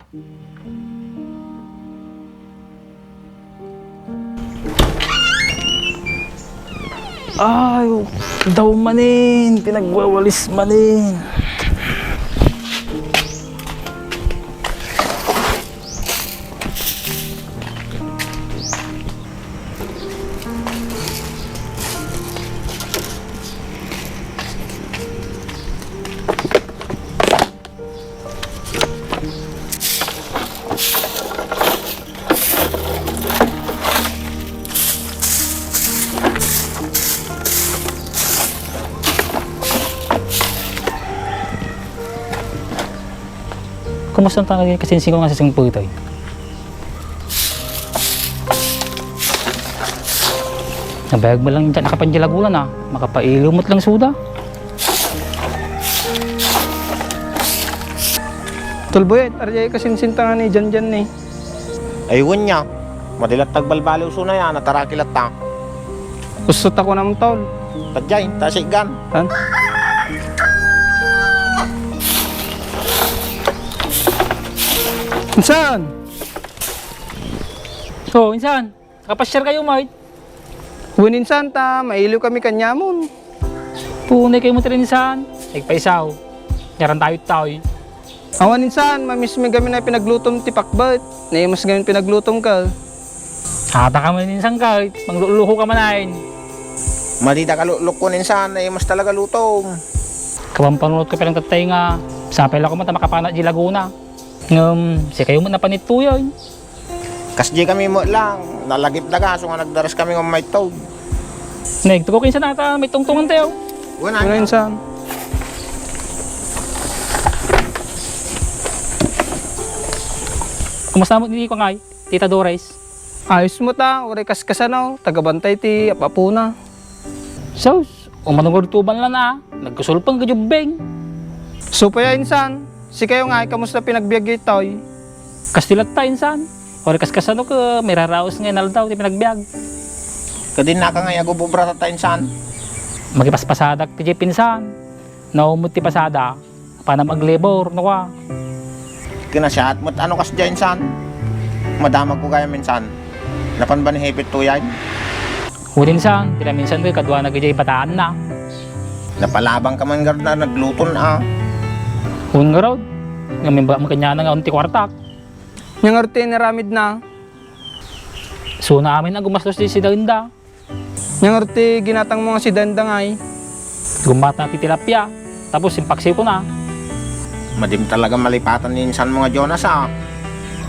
Ay, daw manin, pinagwawalis manin. Kumusta ang talaga kasinsin ko nga sa singpo ito? Nabayag mo lang dyan nakapandilagulan ah. Makapailo mo't lang suda. Tulboy, arjay kasinsinta nga ni Jan eh. Ayun niya. Madilat tagbalbaliw suna yan, natarakilat ta. Usot ako ng tol. Tadjay, tasigan. Han? Insan! Oh, insan? Nakapasyar kayo, mate. Huwin insan ta, mailiw kami kanyamon. Tunay kayo mo rin insan. Nagpaisaw. Yaran tayo. Awan insan, mamiss mi kami na pinaglutom ti pakbat. Naimas kami pinaglutom ka. Hata ka man insan ka. Mangluluho ka manayin. Madida ka lukunin sana, mas talaga lutong. Kapampanunod ko pa lang tatay nga. Sapay lang ko man makapana di Laguna. Si kayo mo napanito yun. Kasdi kami mo lang, nalagip daga, so nga nagdaras kami ng may tog. Nagtuko kayo sa nata, may tungtungan tayo. Wala Ano insan? Kumusta mo ni ko nga, Tita Dores? Ayos mo ta, uri kaskasanaw, tagabantay ti apapuna. Sos, umanungod tuban lang na. Nagkusulpang ka jubeng. So pa insan, si kayo nga, kamusta pinagbiagay toy? Kastilat tayo insan. Ori kaskasano ka, may raraos ngayon aldaw, di pinagbiag. Kadin na ka nga yago bubra tatain san. Magipaspasadak ti pinsan. Naumot ti pasada. Para maglibor, nawa. Kinasyahat mo't ano kas dyan san. Madamag ko kaya minsan. Napan ba ni Hepit to yan? Huwin insan, tila minsan ko kadwa nagijay bataan na. Napalabang ka man gard na nagluton ah. Huwin nga raw. Ngamin ba mo kanya nga unti kwartak. Yung arte naramid na. So na amin ang gumastos di si Dalinda. Yung arte ginatang mga si Dandang ay. Gumat na titilapya. Tapos simpaksiw ko na. Madim talaga malipatan ni insan mga Jonas ah.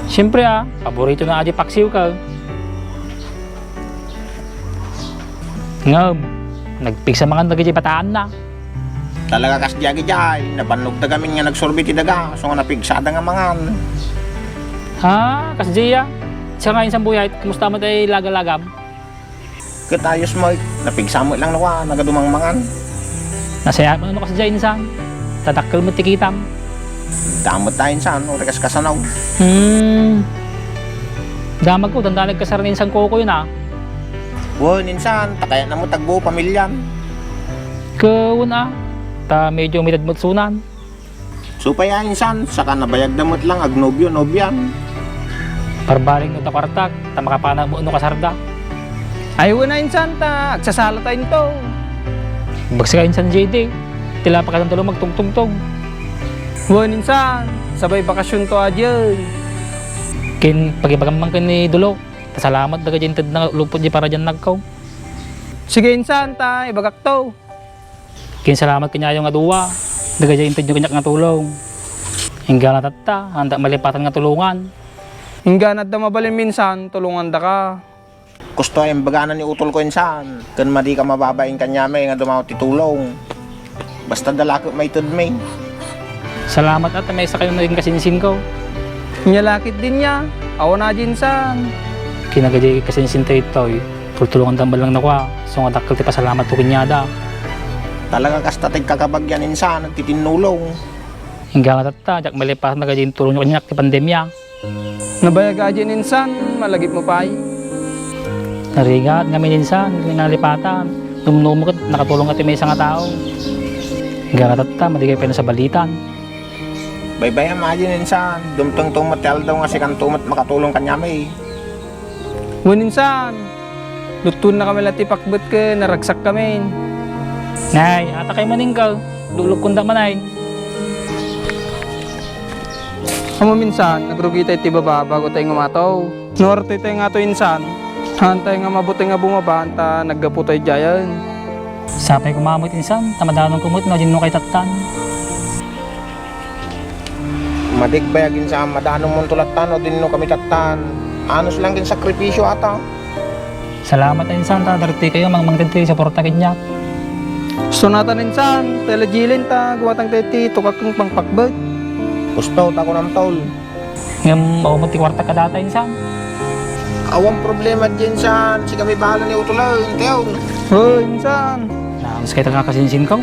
Siyempre paborito na aji paksiw ka. Ngam, nagpigsa mga nagijay bataan na. Talaga kas diyagi jay, nabanlog da kami nga nagsorbiti daga, so nga napigsada nga mangan. Ha, kasdiya. Siya nga isang buhay, kumusta mo tayo lagalagam? Katayos mo, napigsa mo lang nawa, nagadumang mangan. Nasaya mo ano kasdiya insan? Tadakkel mo tikitam. Damot tayo insan, o rekas kasanaw. Damag ko, dandalag kasar ng isang koko yun Wow, insan, takaya na mo tagbo pamilyan. Kawun ta medyo mitad mo't sunan. So paya insan, saka nabayag damot lang agnobyo, nobyan. Parbaling no takartak, ta makapana mo no kasarda. Ayaw na insan ta, agsasala tayo to. Bagsika insan JD, tila pa ka ng tulong magtungtungtong. Huwin insan, sabay bakasyon to adyan. Kin pagibagamang kin ni Dulo, salamat daga dyan na lupot di para dyan nagkaw. Sige insan ta, ibagak to. Kin salamat kanya yung aduwa, daga dyan yung kanyak nga tulong. Hingga na tatta, handa malipatan nga tulungan. Hingga na da mabalin minsan, tulungan da ka. Gusto ay baganan ni utol ko insan. Kan madi ka mababain kanya may nga dumaw titulong. Basta dalakot may tudmay. Salamat at may sa kayo naging kasinsin ko. Nyalakit din niya, awan na din san. Kinagajay kasinsin tayo ito, tulungan tambal lang nakwa. So nga dakil ti pasalamat to kinyada. Talaga kastatig kakabagyan insan, nagtitinulong. Hingga nga tatta, jak malipas nagajay yung tulong nyo kanyak ti pandemya. Nabayag adyan insan, malagip mo pa ay. Narigat nga minsan, nalipatan. Numumukot, nakatulong ka ti may isang tao. Hingga nga tatta, madigay pa na sa balitan. Baybayan majin insan. Dumtong tumat tel daw nga si kan tumat makatulong kanya may. Ngun insan, lutun na kami lati pakbat ka, naragsak kami. Nay, ata kay maningkaw. Dulog kunda manay. Amo minsan, nagrugi tayo ti baba bago tayo ngumataw. Norte tayo nga to insan. Hantay nga mabuti nga bumaba, hanta naggapo tayo jayan. Sapay kumamot insan, tamadanong kumot na dyan kay tatan. Madigbayagin sa madanong mong tulatan o din no kami tatan. Anos lang din sakripisyo ata. Salamat insan, tadarti kayo mangmangtid sa porta kanya. Gusto natin insan, telejilin ta, guwatang tayo ti, tukak ng pangpakbat. Gusto tako ng tol. Ngayon, maumot ti kwarta ka data insan. Awang problema dyan san. Si kami bahala ni utulan. Tiyaw. Hoy, insan. Naamas kayo tagakasinsin ko.